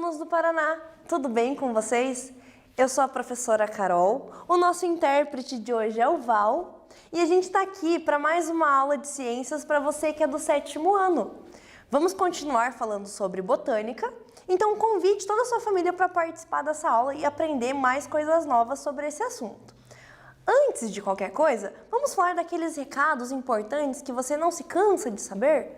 alunos do Paraná! Tudo bem com vocês? Eu sou a professora Carol, o nosso intérprete de hoje é o Val e a gente está aqui para mais uma aula de ciências para você que é do 7º ano. Vamos continuar falando sobre botânica, então convide toda a sua família para participar dessa aula e aprender mais coisas novas sobre esse assunto. Antes de qualquer coisa, vamos falar daqueles recados importantes que você não se cansa de saber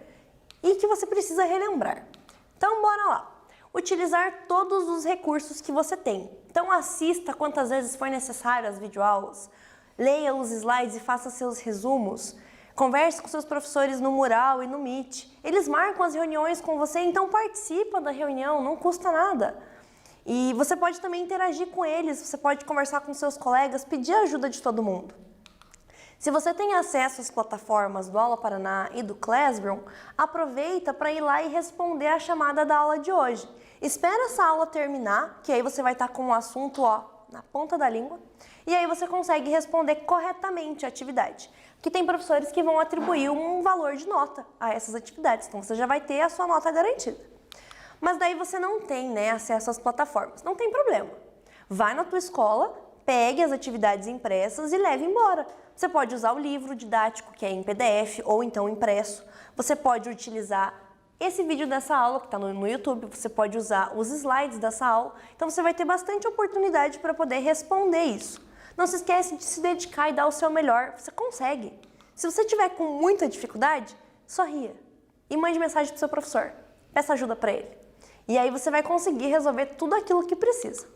e que você precisa relembrar. Então, bora lá! Utilizar todos os recursos que você tem. Então, assista quantas vezes for necessário as videoaulas, leia os slides e faça seus resumos, converse com seus professores no Mural e no Meet. Eles marcam as reuniões com você, então participa da reunião, não custa nada. E você pode também interagir com eles, você pode conversar com seus colegas, pedir a ajuda de todo mundo. Se você tem acesso às plataformas do Aula Paraná e do Classroom, aproveita para ir lá e responder a chamada da aula de hoje. Espera essa aula terminar, que aí você vai estar com o assunto na ponta da língua, e aí você consegue responder corretamente a atividade. Porque tem professores que vão atribuir um valor de nota a essas atividades, então você já vai ter a sua nota garantida. Mas daí você não tem, acesso às plataformas. Não tem problema. Vai na tua escola, pegue as atividades impressas e leve embora. Você pode usar o livro didático, que é em PDF ou então impresso. Você pode utilizar esse vídeo dessa aula, que está no YouTube. Você pode usar os slides dessa aula. Então você vai ter bastante oportunidade para poder responder isso. Não se esquece de se dedicar e dar o seu melhor. Você consegue. Se você tiver com muita dificuldade, sorria e mande mensagem para o seu professor. Peça ajuda para ele. E aí você vai conseguir resolver tudo aquilo que precisa.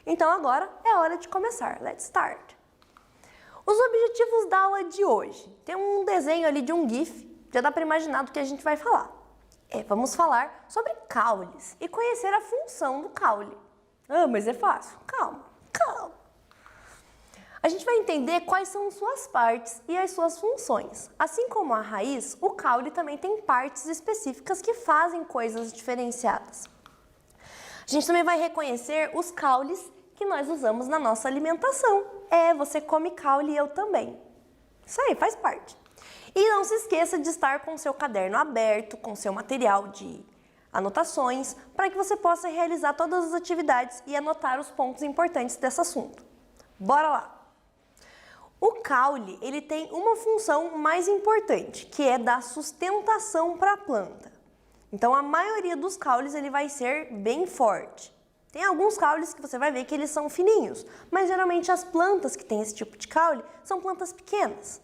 Então agora é hora de começar. Let's start! Os objetivos da aula de hoje. Tem um desenho ali de um GIF, já dá para imaginar do que a gente vai falar. Vamos falar sobre caules e conhecer a função do caule. Mas é fácil. Calma. A gente vai entender quais são suas partes e as suas funções. Assim como a raiz, o caule também tem partes específicas que fazem coisas diferenciadas. A gente também vai reconhecer os caules que nós usamos na nossa alimentação. Você come caule e eu também. Isso aí, faz parte. E não se esqueça de estar com o seu caderno aberto, com o seu material de anotações, para que você possa realizar todas as atividades e anotar os pontos importantes desse assunto. Bora lá! O caule, ele tem uma função mais importante, que é dar sustentação para a planta. Então, a maioria dos caules ele vai ser bem forte. Tem alguns caules que você vai ver que eles são fininhos, mas geralmente as plantas que têm esse tipo de caule são plantas pequenas.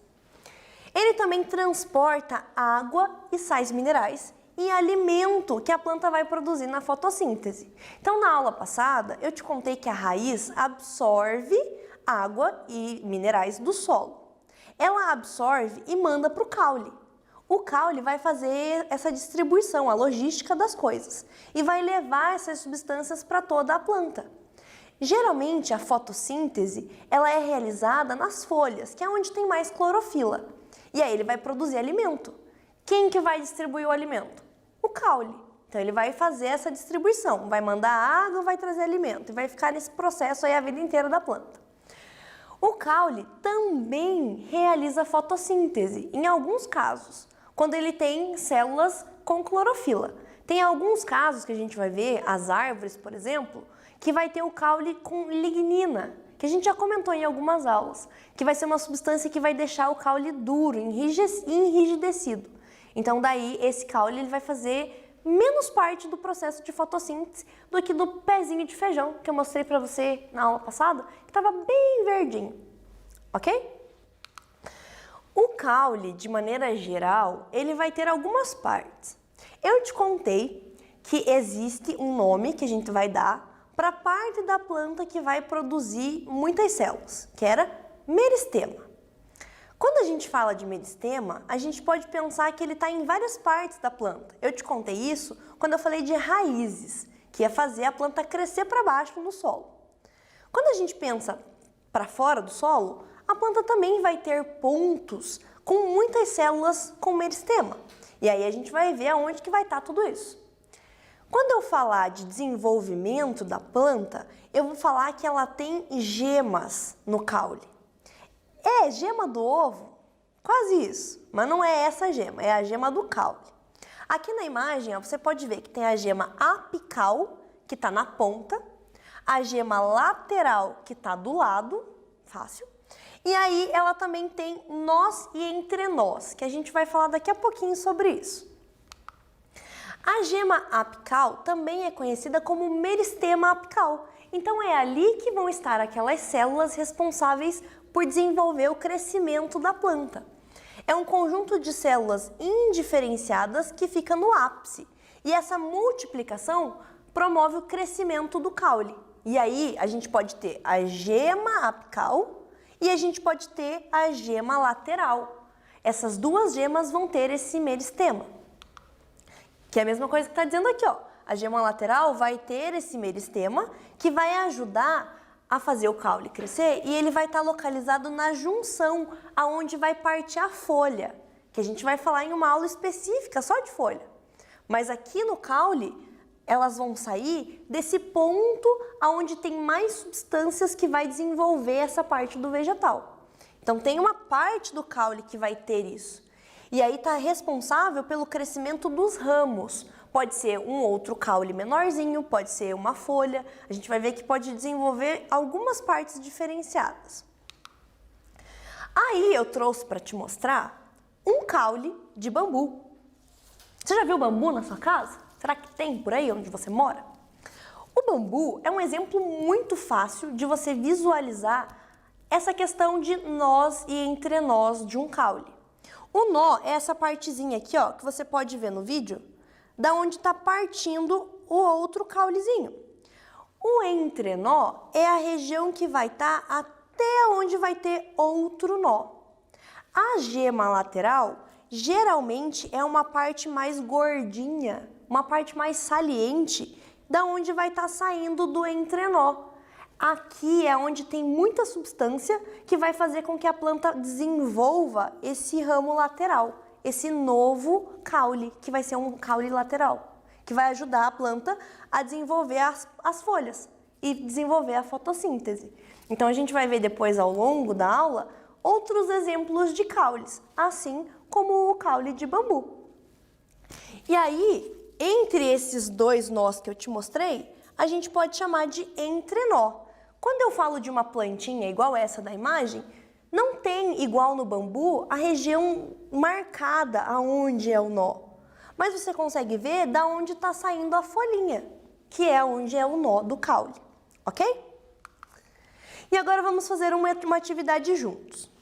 Ele também transporta água e sais minerais e alimento que a planta vai produzir na fotossíntese. Então, na aula passada, eu te contei que a raiz absorve água e minerais do solo. Ela absorve e manda para o caule. O caule vai fazer essa distribuição, a logística das coisas, e vai levar essas substâncias para toda a planta. Geralmente, a fotossíntese ela é realizada nas folhas, que é onde tem mais clorofila. E aí ele vai produzir alimento. Quem que vai distribuir o alimento? O caule. Então ele vai fazer essa distribuição, vai mandar água, vai trazer alimento, e vai ficar nesse processo aí a vida inteira da planta. O caule também realiza fotossíntese, em alguns casos, quando ele tem células com clorofila. Tem alguns casos que a gente vai ver, as árvores, por exemplo, que vai ter o caule com lignina, que a gente já comentou em algumas aulas, que vai ser uma substância que vai deixar o caule duro, enrijecido. Então daí esse caule ele vai fazer menos parte do processo de fotossíntese do que do pezinho de feijão que eu mostrei para você na aula passada, que estava bem verdinho, ok? O caule, de maneira geral, ele vai ter algumas partes. Eu te contei que existe um nome que a gente vai dar para a parte da planta que vai produzir muitas células, que era meristema. Quando a gente fala de meristema, a gente pode pensar que ele está em várias partes da planta. Eu te contei isso quando eu falei de raízes, que ia fazer a planta crescer para baixo no solo. Quando a gente pensa para fora do solo, a planta também vai ter pontos com muitas células com meristema. E aí a gente vai ver aonde que vai estar tudo isso. Quando eu falar de desenvolvimento da planta, eu vou falar que ela tem gemas no caule. Gema do ovo? Quase isso, mas não é essa gema, é a gema do caule. Aqui na imagem, você pode ver que tem a gema apical, que está na ponta, a gema lateral, que está do lado, fácil, e aí ela também tem nós e entrenós, que a gente vai falar daqui a pouquinho sobre isso. A gema apical também é conhecida como meristema apical, então é ali que vão estar aquelas células responsáveis por desenvolver o crescimento da planta. É um conjunto de células indiferenciadas que fica no ápice, e essa multiplicação promove o crescimento do caule. E aí a gente pode ter a gema apical e a gente pode ter a gema lateral. Essas duas gemas vão ter esse meristema. Que é a mesma coisa que está dizendo aqui, ó. A gema lateral vai ter esse meristema que vai ajudar a fazer o caule crescer e ele vai estar localizado na junção aonde vai partir a folha, que a gente vai falar em uma aula específica só de folha. Mas aqui no caule, elas vão sair desse ponto aonde tem mais substâncias que vai desenvolver essa parte do vegetal. Então tem uma parte do caule que vai ter isso. E aí está responsável pelo crescimento dos ramos. Pode ser um outro caule menorzinho, pode ser uma folha. A gente vai ver que pode desenvolver algumas partes diferenciadas. Aí eu trouxe para te mostrar um caule de bambu. Você já viu bambu na sua casa? Será que tem por aí onde você mora? O bambu é um exemplo muito fácil de você visualizar essa questão de nós e entrenós de um caule. O nó é essa partezinha aqui, ó, que você pode ver no vídeo, da onde está partindo o outro caulezinho. O entrenó é a região que vai estar até onde vai ter outro nó. A gema lateral geralmente é uma parte mais gordinha, uma parte mais saliente, da onde vai estar saindo do entrenó. Aqui é onde tem muita substância que vai fazer com que a planta desenvolva esse ramo lateral, esse novo caule, que vai ser um caule lateral, que vai ajudar a planta a desenvolver as folhas e desenvolver a fotossíntese. Então a gente vai ver depois ao longo da aula outros exemplos de caules, assim como o caule de bambu. E aí, entre esses dois nós que eu te mostrei, a gente pode chamar de entrenó. Quando eu falo de uma plantinha igual essa da imagem, não tem, igual no bambu, a região marcada aonde é o nó. Mas você consegue ver da onde está saindo a folhinha, que é onde é o nó do caule, ok? E agora vamos fazer uma atividade juntos.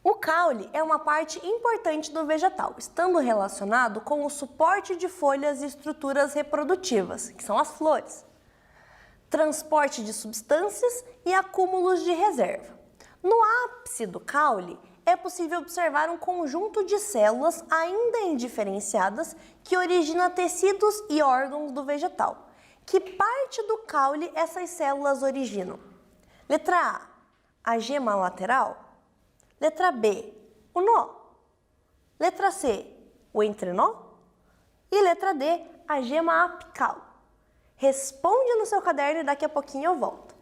O caule é uma parte importante do vegetal, estando relacionado com o suporte de folhas e estruturas reprodutivas, que são as flores, transporte de substâncias e acúmulos de reserva. No ápice do caule, é possível observar um conjunto de células ainda indiferenciadas que origina tecidos e órgãos do vegetal. Que parte do caule essas células originam? Letra A gema lateral. Letra B, o nó. Letra C, o entrenó. E letra D, a gema apical. Responde no seu caderno e daqui a pouquinho eu volto.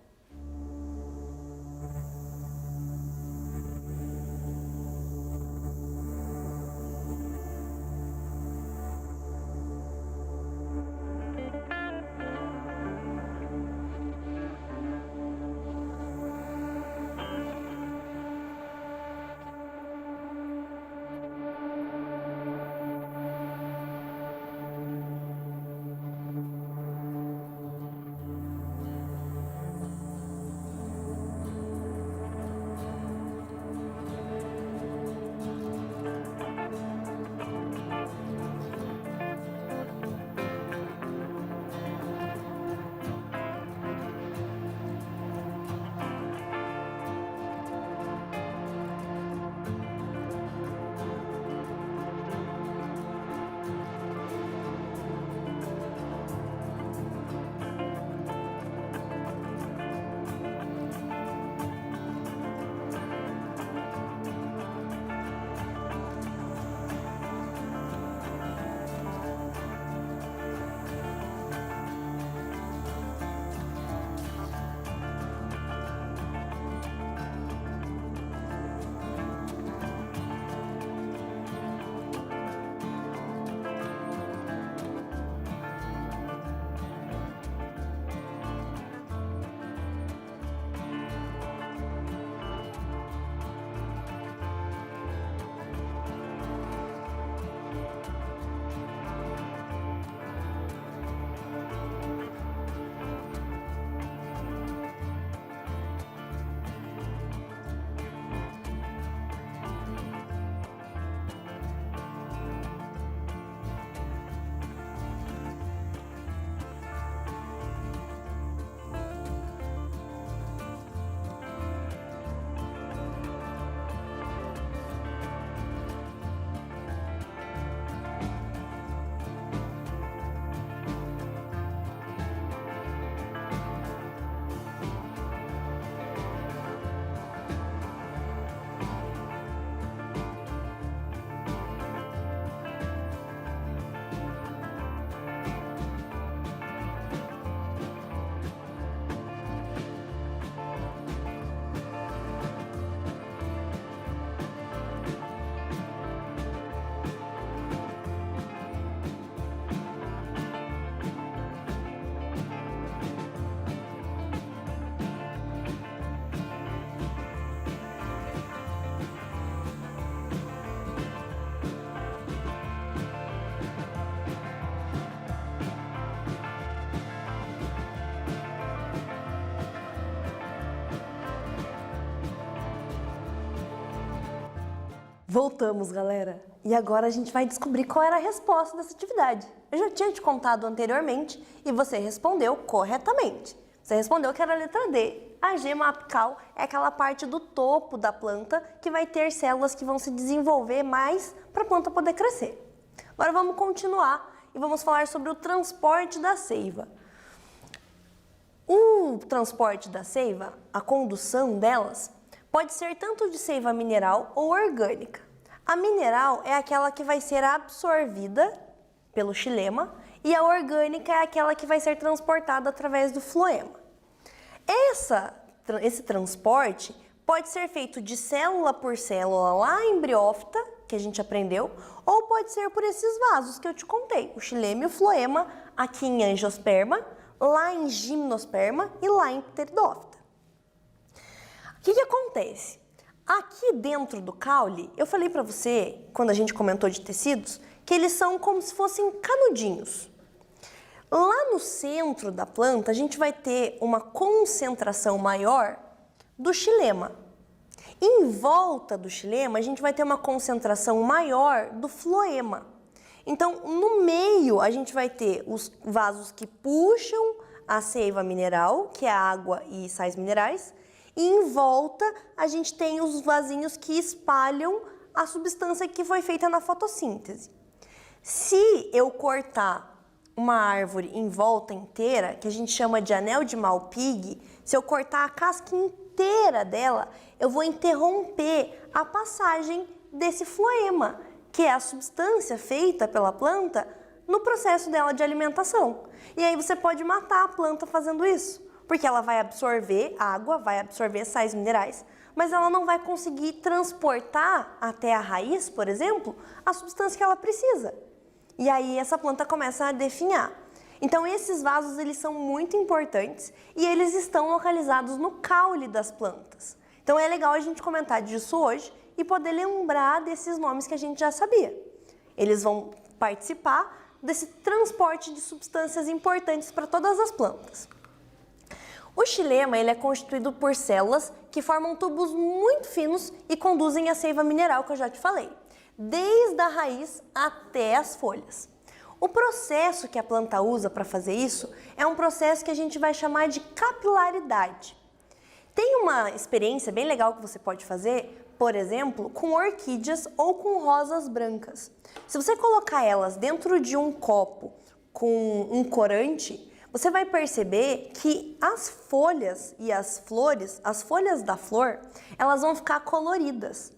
Voltamos, galera. E agora a gente vai descobrir qual era a resposta dessa atividade. Eu já tinha te contado anteriormente e você respondeu corretamente. Você respondeu que era a letra D. A gema apical é aquela parte do topo da planta que vai ter células que vão se desenvolver mais para a planta poder crescer. Agora vamos continuar e vamos falar sobre o transporte da seiva. O transporte da seiva, a condução delas, pode ser tanto de seiva mineral ou orgânica. A mineral é aquela que vai ser absorvida pelo xilema e a orgânica é aquela que vai ser transportada através do floema. Esse transporte pode ser feito de célula por célula lá em briófita, que a gente aprendeu, ou pode ser por esses vasos que eu te contei, o xilema e o floema, aqui em angiosperma, lá em gimnosperma e lá em pteridófita. O que acontece? Aqui dentro do caule, eu falei para você, quando a gente comentou de tecidos, que eles são como se fossem canudinhos. Lá no centro da planta, a gente vai ter uma concentração maior do xilema. Em volta do xilema, a gente vai ter uma concentração maior do floema. Então, no meio, a gente vai ter os vasos que puxam a seiva mineral, que é a água e sais minerais, e em volta a gente tem os vasinhos que espalham a substância que foi feita na fotossíntese. Se eu cortar uma árvore em volta inteira, que a gente chama de anel de Malpighi, se eu cortar a casca inteira dela, eu vou interromper a passagem desse floema, que é a substância feita pela planta no processo dela de alimentação. E aí você pode matar a planta fazendo isso, porque ela vai absorver água, vai absorver sais minerais, mas ela não vai conseguir transportar até a raiz, por exemplo, a substância que ela precisa. E aí essa planta começa a definhar. Então esses vasos eles são muito importantes e eles estão localizados no caule das plantas. Então é legal a gente comentar disso hoje e poder lembrar desses nomes que a gente já sabia. Eles vão participar desse transporte de substâncias importantes para todas as plantas. O xilema ele é constituído por células que formam tubos muito finos e conduzem a seiva mineral que eu já te falei, desde a raiz até as folhas. O processo que a planta usa para fazer isso é um processo que a gente vai chamar de capilaridade. Tem uma experiência bem legal que você pode fazer, por exemplo, com orquídeas ou com rosas brancas. Se você colocar elas dentro de um copo com um corante, você vai perceber que as folhas e as flores, as folhas da flor, elas vão ficar coloridas.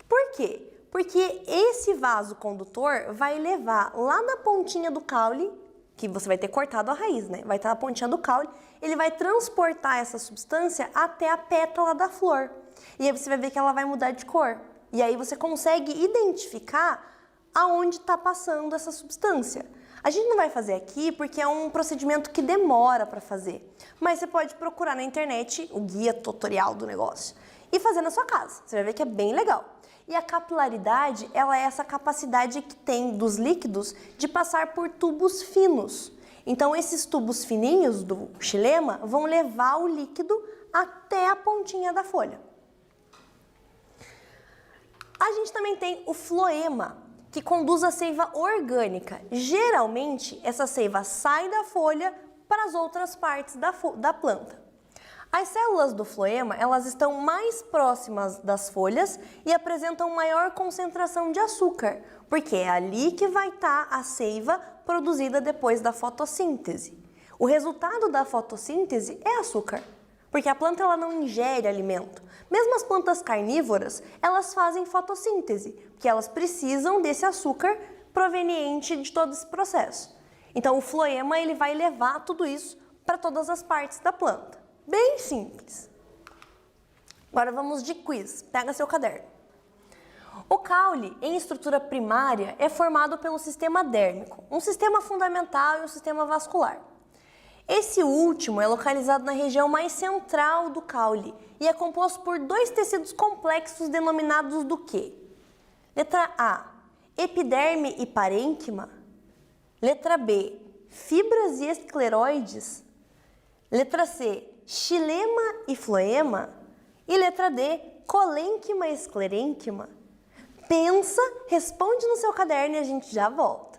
Por quê? Porque esse vaso condutor vai levar lá na pontinha do caule, que você vai ter cortado a raiz, né? Vai estar na pontinha do caule, ele vai transportar essa substância até a pétala da flor. E aí você vai ver que ela vai mudar de cor. E aí você consegue identificar aonde está passando essa substância. A gente não vai fazer aqui porque é um procedimento que demora para fazer. Mas você pode procurar na internet o guia tutorial do negócio e fazer na sua casa. Você vai ver que é bem legal. E a capilaridade, ela é essa capacidade que tem dos líquidos de passar por tubos finos. Então, esses tubos fininhos do xilema vão levar o líquido até a pontinha da folha. A gente também tem o floema, que conduz a seiva orgânica. Geralmente, essa seiva sai da folha para as outras partes da planta. As células do floema, elas estão mais próximas das folhas e apresentam maior concentração de açúcar, porque é ali que vai estar a seiva produzida depois da fotossíntese. O resultado da fotossíntese é açúcar, porque a planta ela não ingere alimento. Mesmo as plantas carnívoras, elas fazem fotossíntese, porque elas precisam desse açúcar proveniente de todo esse processo. Então o floema ele vai levar tudo isso para todas as partes da planta. Bem simples. Agora vamos de quiz. Pega seu caderno. O caule, em estrutura primária, é formado pelo sistema dérmico, um sistema fundamental e um sistema vascular. Esse último é localizado na região mais central do caule e é composto por dois tecidos complexos denominados do quê? Letra A, epiderme e parênquima. Letra B, fibras e escleróides. Letra C, xilema e floema. E letra D, colênquima e esclerênquima. pensa, responde no seu caderno e a gente já volta.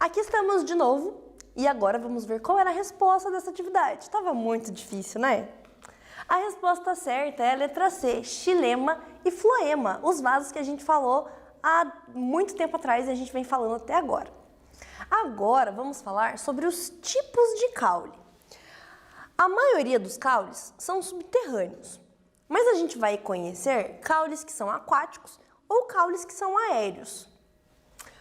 Aqui estamos de novo e agora vamos ver qual era a resposta dessa atividade. Estava muito difícil, né? A resposta certa é a letra C, xilema e floema, os vasos que a gente falou há muito tempo atrás e a gente vem falando até agora. Agora vamos falar sobre os tipos de caule. A maioria dos caules são subterrâneos, mas a gente vai conhecer caules que são aquáticos ou caules que são aéreos.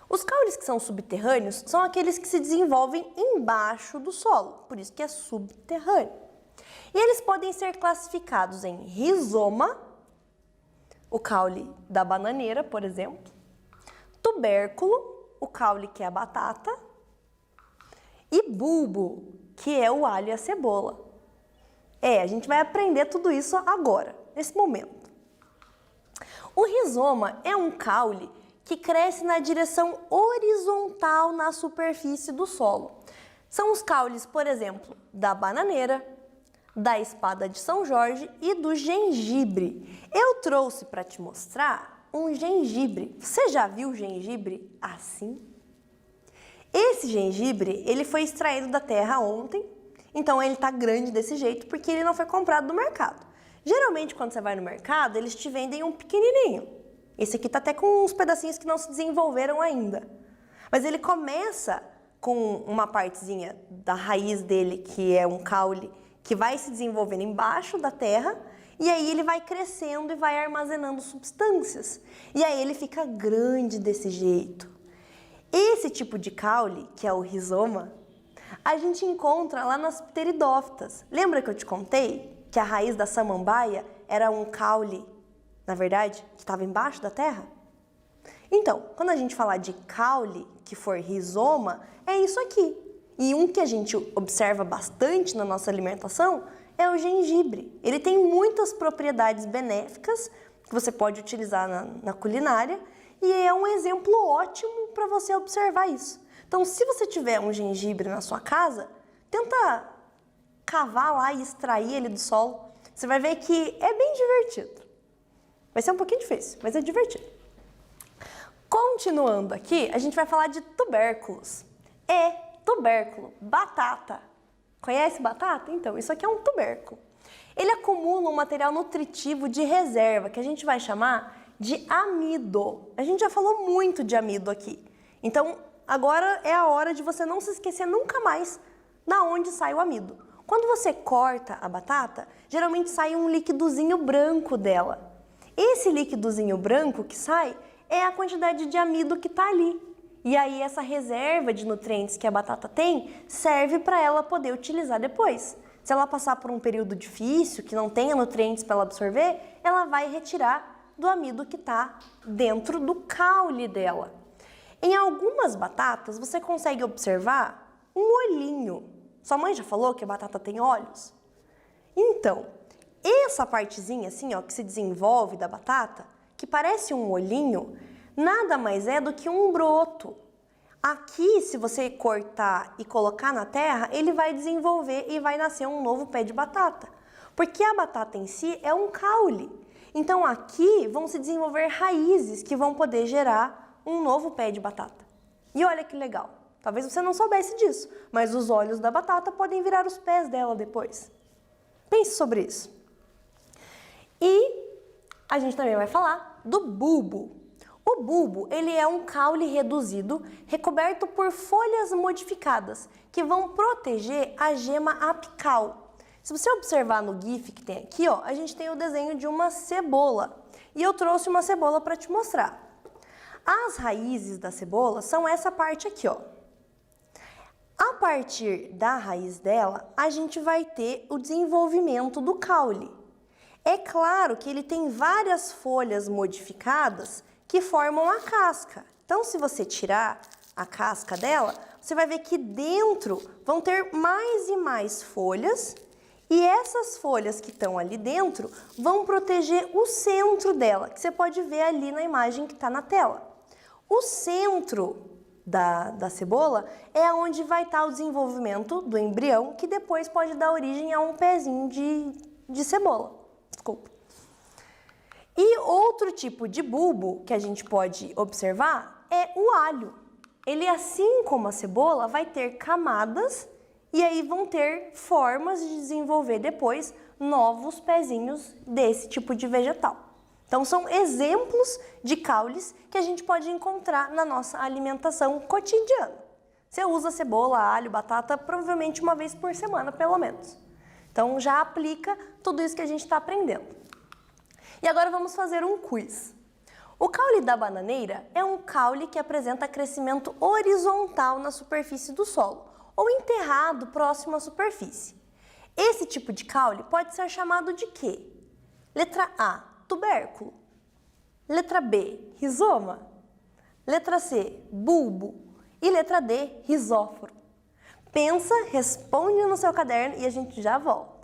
Os caules que são subterrâneos são aqueles que se desenvolvem embaixo do solo, por isso que é subterrâneo. E eles podem ser classificados em rizoma, o caule da bananeira, por exemplo, tubérculo, o caule que é a batata, e bulbo, que é o alho e a cebola. A gente vai aprender tudo isso agora, nesse momento. O rizoma é um caule que cresce na direção horizontal na superfície do solo. São os caules, por exemplo, da bananeira, da espada de São Jorge e do gengibre. Eu trouxe para te mostrar um gengibre. Você já viu gengibre assim? Esse gengibre, ele foi extraído da terra ontem, então ele tá grande desse jeito porque ele não foi comprado no mercado. Geralmente, quando você vai no mercado, eles te vendem um pequenininho. Esse aqui tá até com uns pedacinhos que não se desenvolveram ainda. Mas ele começa com uma partezinha da raiz dele, que é um caule, que vai se desenvolvendo embaixo da terra, e aí ele vai crescendo e vai armazenando substâncias. E aí ele fica grande desse jeito. Esse tipo de caule, que é o rizoma, a gente encontra lá nas pteridófitas. Lembra que eu te contei que a raiz da samambaia era um caule, na verdade, que estava embaixo da terra? Então, quando a gente falar de caule, que for rizoma, é isso aqui. E um que a gente observa bastante na nossa alimentação é o gengibre. Ele tem muitas propriedades benéficas que você pode utilizar na culinária e é um exemplo ótimo para você observar isso. Então, se você tiver um gengibre na sua casa, tenta cavar lá e extrair ele do solo. Você vai ver que é bem divertido. Vai ser um pouquinho difícil, mas é divertido. Continuando aqui, a gente vai falar de tubérculos. Tubérculo, batata. Conhece batata? Então, isso aqui é um tubérculo. Ele acumula um material nutritivo de reserva, que a gente vai chamar de amido. A gente já falou muito de amido aqui. Então, agora é a hora de você não se esquecer nunca mais da onde sai o amido. Quando você corta a batata, geralmente sai um líquidozinho branco dela. Esse líquidozinho branco que sai é a quantidade de amido que está ali. E aí essa reserva de nutrientes que a batata tem serve para ela poder utilizar depois. Se ela passar por um período difícil, que não tenha nutrientes para ela absorver, ela vai retirar do amido que está dentro do caule dela. Em algumas batatas você consegue observar um olhinho. Sua mãe já falou que a batata tem olhos? Então, essa partezinha assim, ó, que se desenvolve da batata, que parece um olhinho, nada mais é do que um broto. Aqui, se você cortar e colocar na terra, ele vai desenvolver e vai nascer um novo pé de batata. Porque a batata em si é um caule. Então aqui vão se desenvolver raízes que vão poder gerar um novo pé de batata. E olha que legal. Talvez você não soubesse disso, mas os olhos da batata podem virar os pés dela depois. Pense sobre isso. E a gente também vai falar do bulbo. O bulbo, ele é um caule reduzido, recoberto por folhas modificadas, que vão proteger a gema apical. Se você observar no GIF que tem aqui, ó, a gente tem o desenho de uma cebola. E eu trouxe uma cebola para te mostrar. As raízes da cebola são essa parte aqui, ó. A partir da raiz dela, a gente vai ter o desenvolvimento do caule. É claro que ele tem várias folhas modificadas que formam a casca. Então, se você tirar a casca dela, você vai ver que dentro vão ter mais e mais folhas, e essas folhas que estão ali dentro vão proteger o centro dela, que você pode ver ali na imagem que está na tela. O centro da cebola é onde vai estar o desenvolvimento do embrião, que depois pode dar origem a um pezinho de cebola. Desculpa. E outro tipo de bulbo que a gente pode observar é o alho. Ele, assim como a cebola, vai ter camadas e aí vão ter formas de desenvolver depois novos pezinhos desse tipo de vegetal. Então, são exemplos de caules que a gente pode encontrar na nossa alimentação cotidiana. Você usa cebola, alho, batata provavelmente uma vez por semana, pelo menos. Então, já aplica tudo isso que a gente está aprendendo. E agora vamos fazer um quiz. O caule da bananeira é um caule que apresenta crescimento horizontal na superfície do solo, ou enterrado próximo à superfície. Esse tipo de caule pode ser chamado de quê? Letra A, tubérculo. Letra B, rizoma. Letra C, bulbo. E letra D, rizóforo. Pensa, responde no seu caderno e a gente já volta.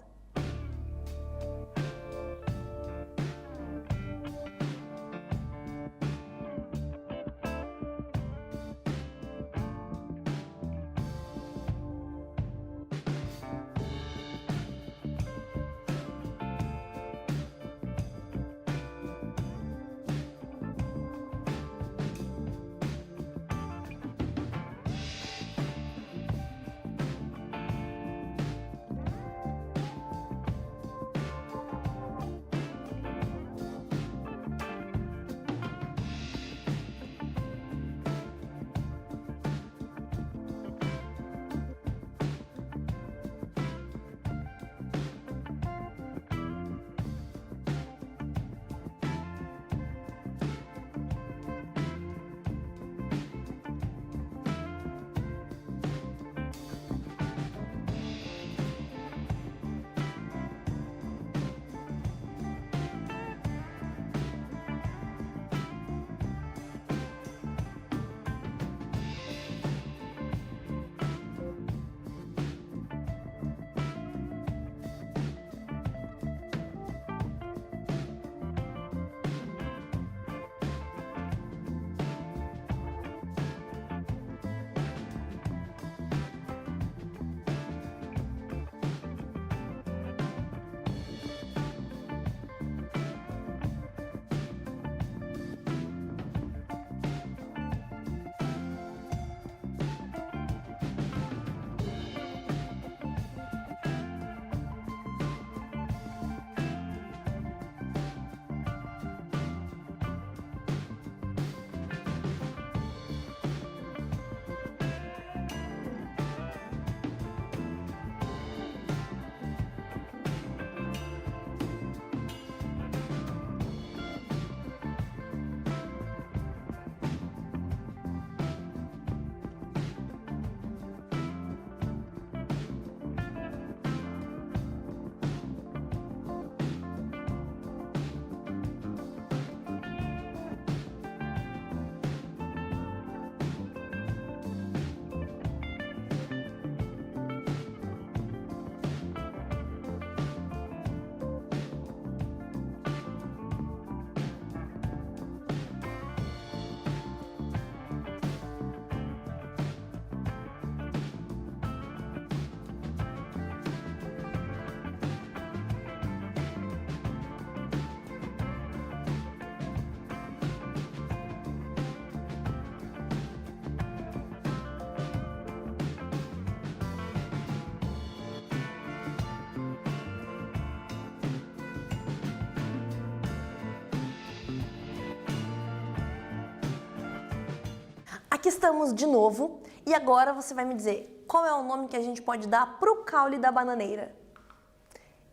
Aqui estamos de novo e agora você vai me dizer qual é o nome que a gente pode dar para o caule da bananeira.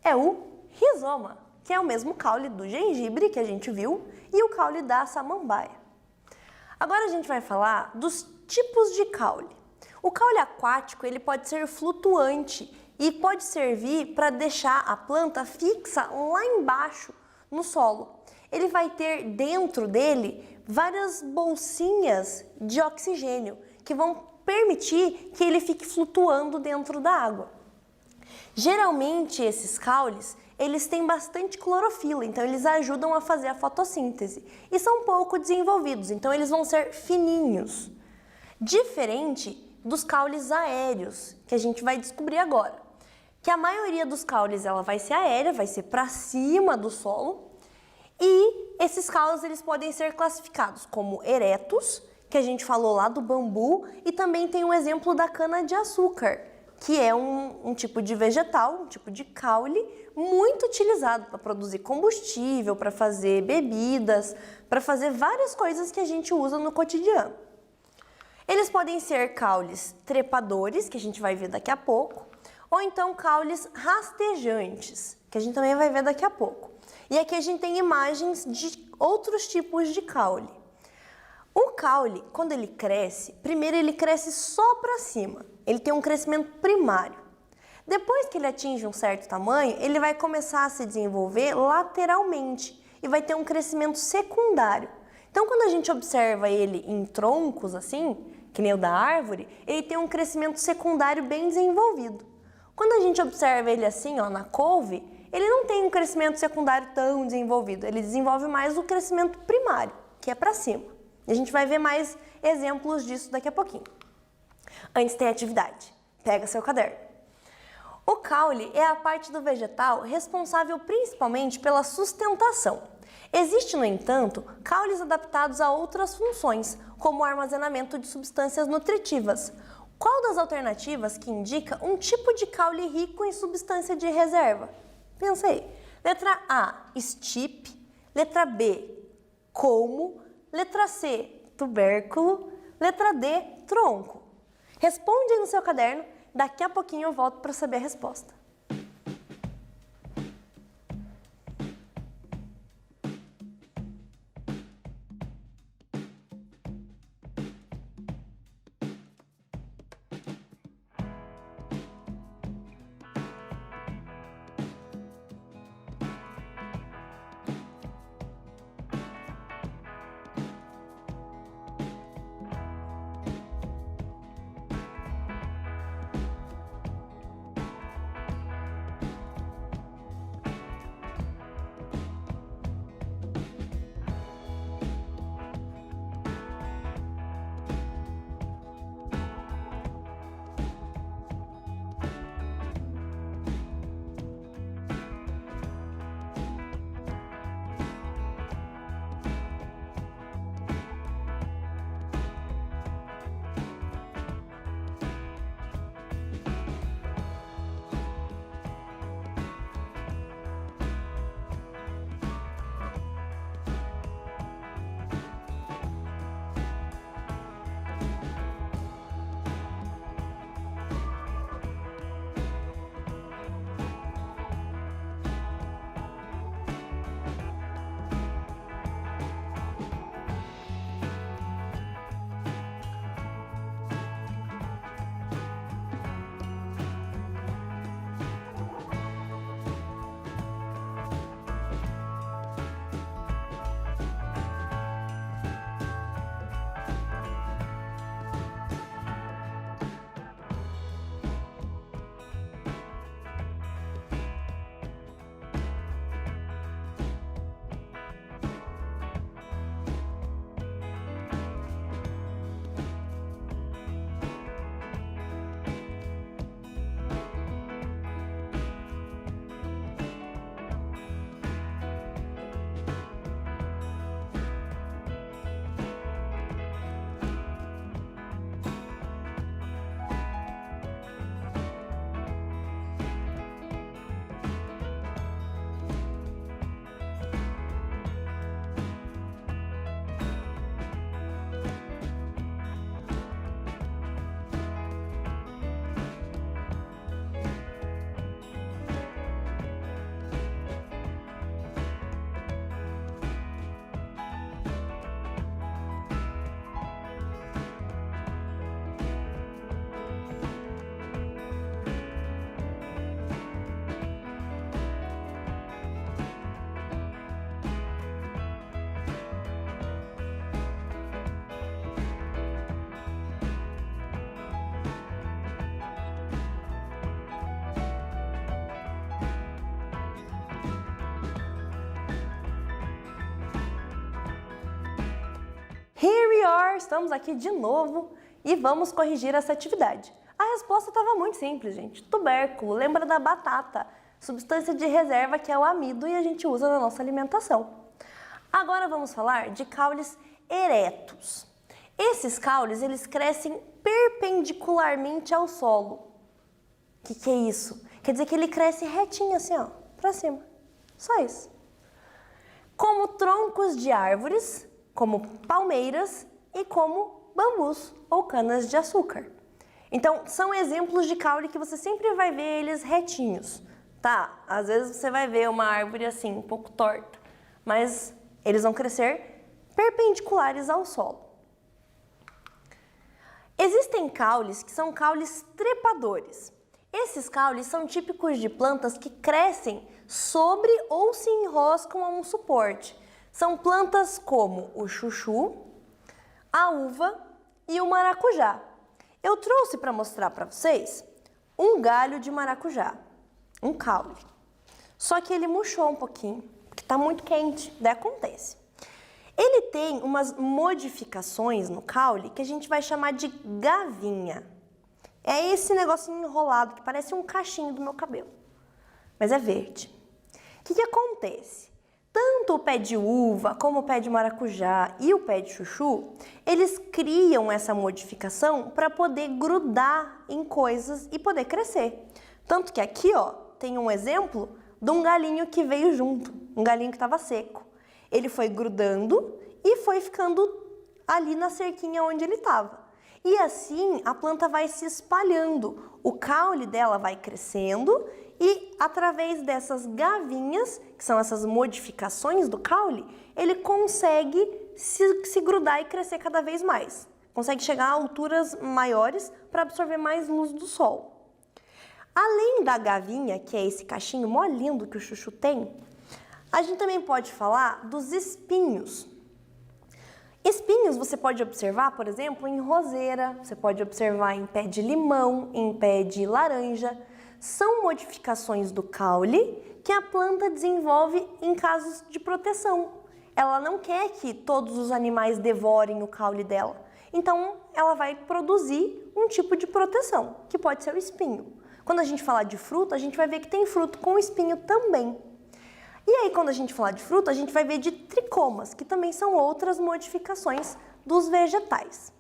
É o rizoma, que é o mesmo caule do gengibre que a gente viu e o caule da samambaia. Agora a gente vai falar dos tipos de caule. O caule aquático ele pode ser flutuante e pode servir para deixar a planta fixa lá embaixo no solo. Ele vai ter dentro dele várias bolsinhas de oxigênio que vão permitir que ele fique flutuando dentro da água. Geralmente esses caules, eles têm bastante clorofila, então eles ajudam a fazer a fotossíntese e são pouco desenvolvidos, então eles vão ser fininhos. Diferente dos caules aéreos, que a gente vai descobrir agora, que a maioria dos caules ela vai ser aérea, vai ser para cima do solo, e esses caules eles podem ser classificados como eretos, que a gente falou lá do bambu, e também tem um exemplo da cana-de-açúcar, que é um tipo de vegetal, um tipo de caule muito utilizado para produzir combustível, para fazer bebidas, para fazer várias coisas que a gente usa no cotidiano. Eles podem ser caules trepadores, que a gente vai ver daqui a pouco, ou então caules rastejantes, que a gente também vai ver daqui a pouco. E aqui a gente tem imagens de outros tipos de caule. O caule, quando ele cresce, primeiro ele cresce só para cima. Ele tem um crescimento primário. Depois que ele atinge um certo tamanho, ele vai começar a se desenvolver lateralmente e vai ter um crescimento secundário. Então, quando a gente observa ele em troncos assim, que nem o da árvore, ele tem um crescimento secundário bem desenvolvido. Quando a gente observa ele assim, ó, na couve, ele não tem um crescimento secundário tão desenvolvido. Ele desenvolve mais o crescimento primário, que é para cima. E a gente vai ver mais exemplos disso daqui a pouquinho. Antes tem atividade. Pega seu caderno. O caule é a parte do vegetal responsável principalmente pela sustentação. Existe, no entanto, caules adaptados a outras funções, como o armazenamento de substâncias nutritivas. Qual das alternativas que indica um tipo de caule rico em substância de reserva? Pensa aí. Letra A, estipe. Letra B, colmo. Letra C, tubérculo. Letra D, tronco. Responde aí no seu caderno. Daqui a pouquinho eu volto para saber a resposta. estamos aqui de novo e vamos corrigir essa atividade. A resposta estava muito simples, gente. Tubérculo, lembra da batata, substância de reserva que é o amido e a gente usa na nossa alimentação. Agora vamos falar de caules eretos. Esses caules, eles crescem perpendicularmente ao solo. O que é isso? Quer dizer que ele cresce retinho assim, ó, para cima. Só isso. Como troncos de árvores, como palmeiras e como bambus ou canas de açúcar. Então, são exemplos de caule que você sempre vai ver eles retinhos, tá? Às vezes você vai ver uma árvore assim, um pouco torta, mas eles vão crescer perpendiculares ao solo. Existem caules que são caules trepadores. Esses caules são típicos de plantas que crescem sobre ou se enroscam a um suporte. São plantas como o chuchu, a uva e o maracujá. Eu trouxe para mostrar para vocês um galho de maracujá, um caule. Só que ele murchou um pouquinho, porque está muito quente, daí acontece. Ele tem umas modificações no caule que a gente vai chamar de gavinha. É esse negocinho enrolado que parece um cachinho do meu cabelo, mas é verde. O que acontece? Tanto o pé de uva, como o pé de maracujá e o pé de chuchu, eles criam essa modificação para poder grudar em coisas e poder crescer. Tanto que aqui, ó, tem um exemplo de um galinho que veio junto, um galinho que estava seco. Ele foi grudando e foi ficando ali na cerquinha onde ele estava. E assim a planta vai se espalhando, o caule dela vai crescendo e através dessas gavinhas, que são essas modificações do caule, ele consegue se grudar e crescer cada vez mais. Consegue chegar a alturas maiores para absorver mais luz do sol. Além da gavinha, que é esse cachinho mó lindo que o chuchu tem, a gente também pode falar dos espinhos. Espinhos você pode observar, por exemplo, em roseira, você pode observar em pé de limão, em pé de laranja. São modificações do caule que a planta desenvolve em casos de proteção. Ela não quer que todos os animais devorem o caule dela. Então, ela vai produzir um tipo de proteção, que pode ser o espinho. Quando a gente falar de fruta, a gente vai ver que tem fruto com espinho também. E aí, quando a gente falar de fruta, a gente vai ver de tricomas, que também são outras modificações dos vegetais.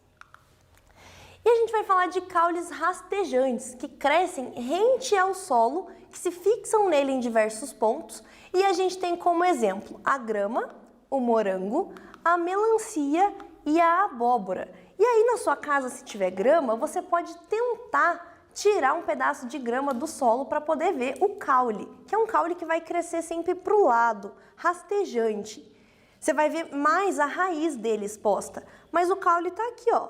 E a gente vai falar de caules rastejantes, que crescem rente ao solo, que se fixam nele em diversos pontos. E a gente tem como exemplo a grama, o morango, a melancia e a abóbora. E aí, na sua casa, se tiver grama, você pode tentar tirar um pedaço de grama do solo para poder ver o caule, que é um caule que vai crescer sempre para o lado, rastejante. Você vai ver mais a raiz dele exposta, mas o caule está aqui, ó,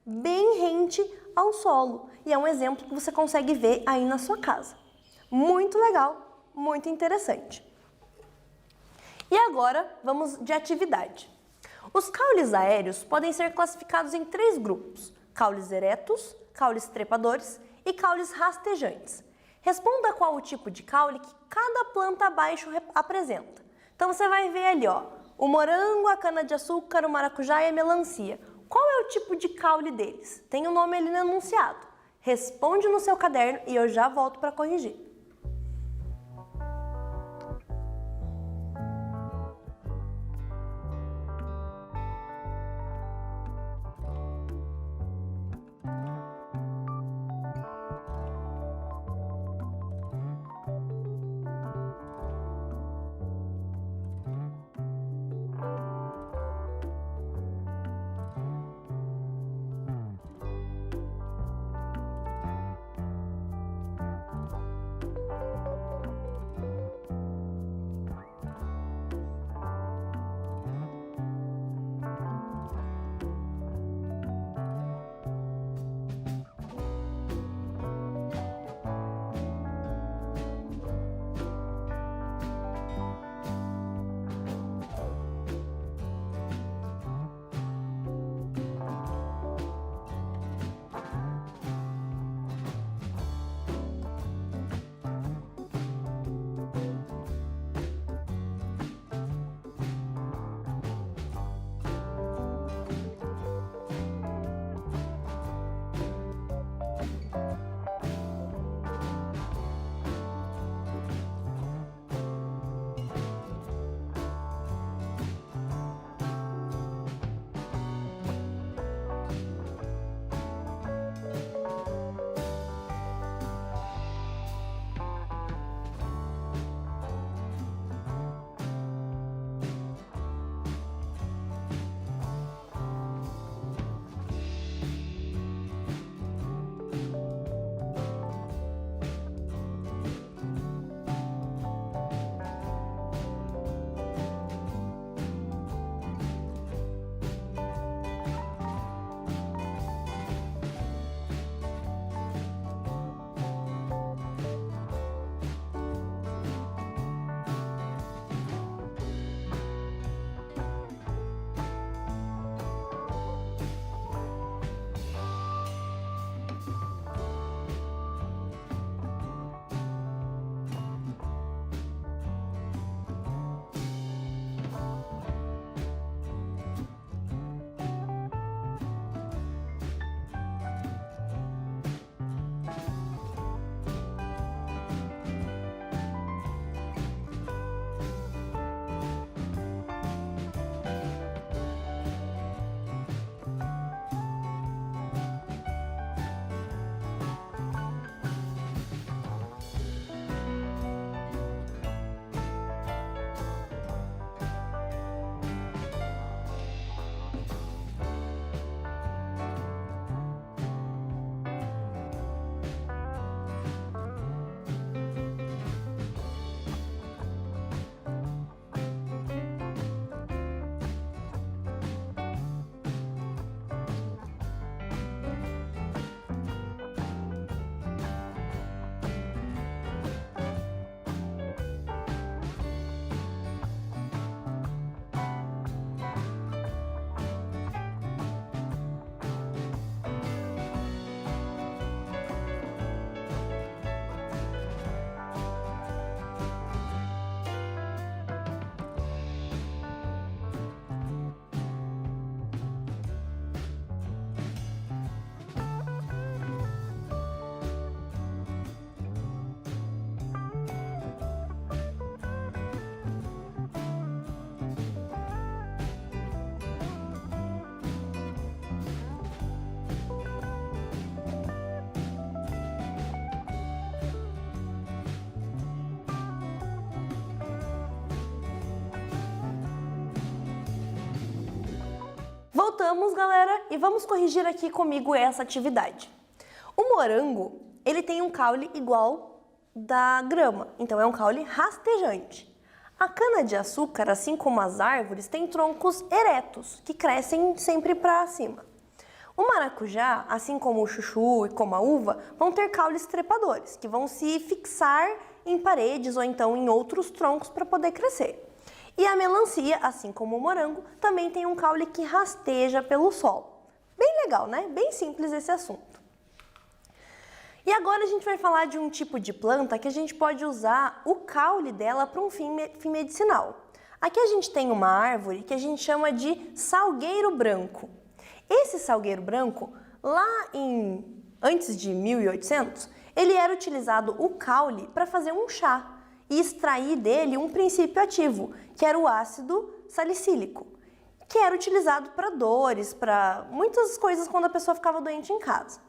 bem rente ao solo. E é um exemplo que você consegue ver aí na sua casa. Muito legal, muito interessante. E agora vamos de atividade. Os caules aéreos podem ser classificados em 3 grupos: caules eretos, caules trepadores e caules rastejantes. Responda qual o tipo de caule que cada planta abaixo apresenta. Então você vai ver ali, ó, o morango, a cana-de-açúcar, o maracujá e a melancia. Qual é o tipo de caule deles? Tem o nome ali no enunciado. Responde no seu caderno e eu já volto para corrigir. Voltamos, galera, e vamos corrigir aqui comigo essa atividade. O morango, ele tem um caule igual da grama, então é um caule rastejante. A cana-de-açúcar, assim como as árvores, tem troncos eretos, que crescem sempre para cima. O maracujá, assim como o chuchu e como a uva, vão ter caules trepadores, que vão se fixar em paredes ou então em outros troncos para poder crescer. E a melancia, assim como o morango, também tem um caule que rasteja pelo solo. Bem legal, né? Bem simples esse assunto. E agora a gente vai falar de um tipo de planta que a gente pode usar o caule dela para um fim medicinal. Aqui a gente tem uma árvore que a gente chama de salgueiro branco. Esse salgueiro branco, antes de 1800, ele era utilizado o caule para fazer um chá e extrair dele um princípio ativo, que era o ácido salicílico, que era utilizado para dores, para muitas coisas quando a pessoa ficava doente em casa.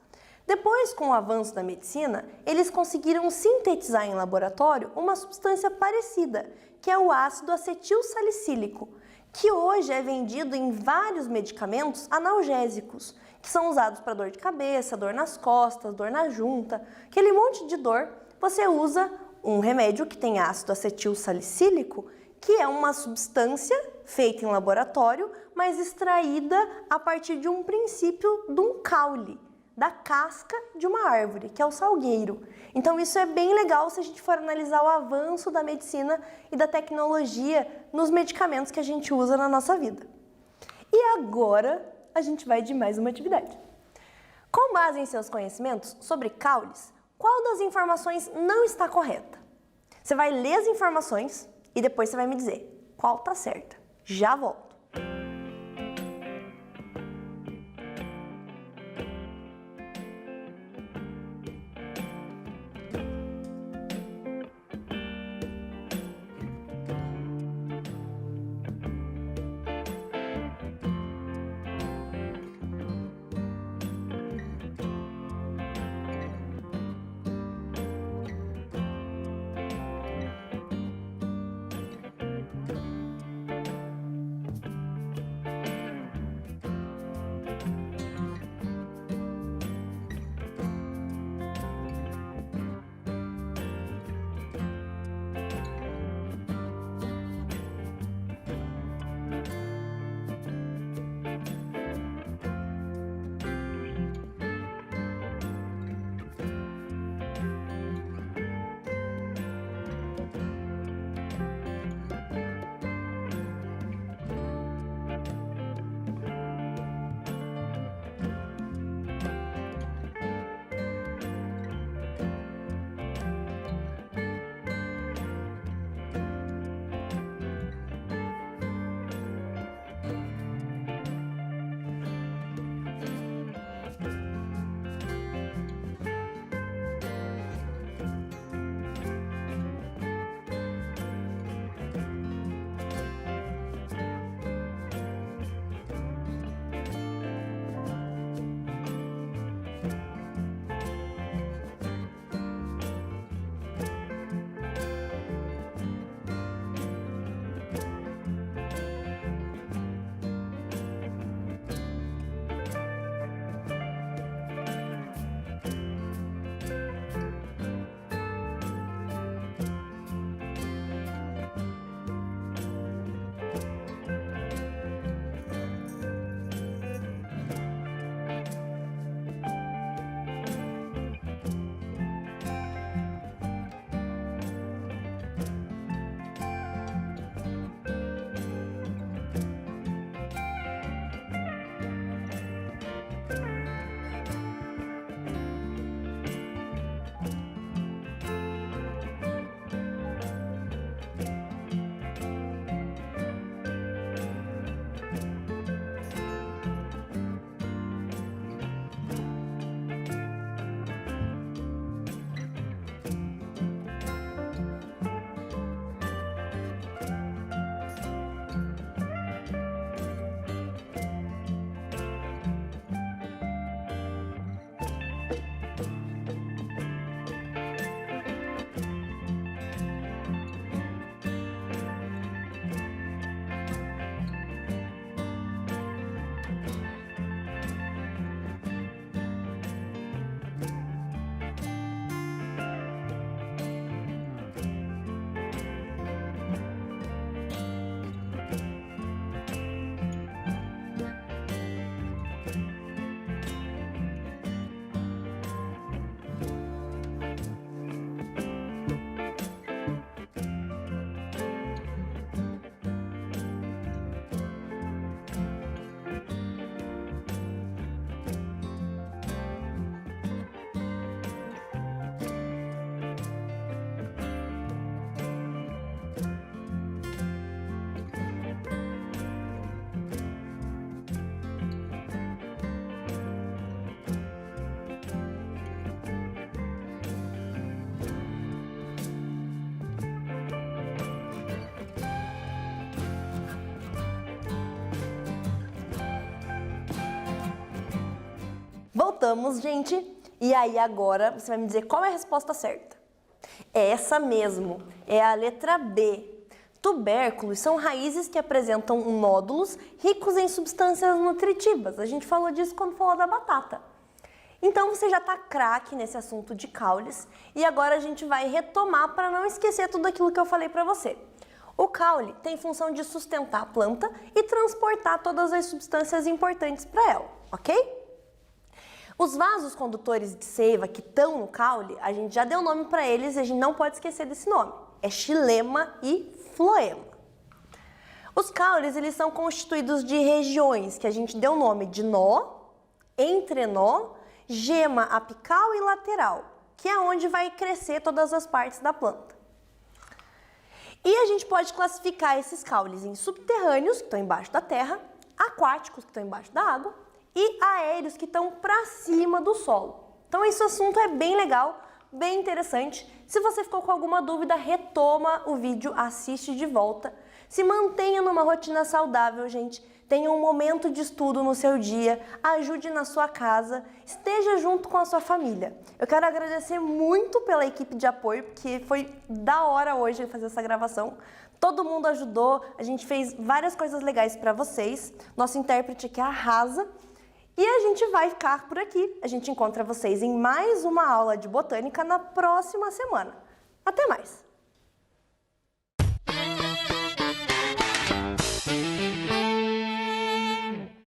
Depois, com o avanço da medicina, eles conseguiram sintetizar em laboratório uma substância parecida, que é o ácido acetilsalicílico, que hoje é vendido em vários medicamentos analgésicos, que são usados para dor de cabeça, dor nas costas, dor na junta, aquele monte de dor. Você usa um remédio que tem ácido acetilsalicílico, que é uma substância feita em laboratório, mas extraída a partir de um princípio de um caule, da casca de uma árvore, que é o salgueiro. Então isso é bem legal se a gente for analisar o avanço da medicina e da tecnologia nos medicamentos que a gente usa na nossa vida. E agora a gente vai de mais uma atividade. Com base em seus conhecimentos sobre caules, qual das informações não está correta? Você vai ler as informações e depois você vai me dizer qual está certa. Já volto. Voltamos, gente. E aí agora você vai me dizer qual é a resposta certa. É essa mesmo, é a letra B. Tubérculos são raízes que apresentam nódulos ricos em substâncias nutritivas. A gente falou disso quando falou da batata. Então você já está craque nesse assunto de caules e agora a gente vai retomar para não esquecer tudo aquilo que eu falei para você. O caule tem função de sustentar a planta e transportar todas as substâncias importantes para ela, ok? Os vasos condutores de seiva que estão no caule, a gente já deu nome para eles e a gente não pode esquecer desse nome. É xilema e floema. Os caules, eles são constituídos de regiões que a gente deu nome de nó, entrenó, gema apical e lateral, que é onde vai crescer todas as partes da planta. E a gente pode classificar esses caules em subterrâneos, que estão embaixo da terra, aquáticos, que estão embaixo da água, e aéreos, que estão para cima do solo. Então esse assunto é bem legal, bem interessante. Se você ficou com alguma dúvida, retoma o vídeo, assiste de volta. Se mantenha numa rotina saudável, gente. Tenha um momento de estudo no seu dia, ajude na sua casa, esteja junto com a sua família. Eu quero agradecer muito pela equipe de apoio, porque foi da hora hoje fazer essa gravação. Todo mundo ajudou, a gente fez várias coisas legais para vocês. Nosso intérprete aqui arrasa. E a gente vai ficar por aqui. A gente encontra vocês em mais uma aula de botânica na próxima semana. Até mais!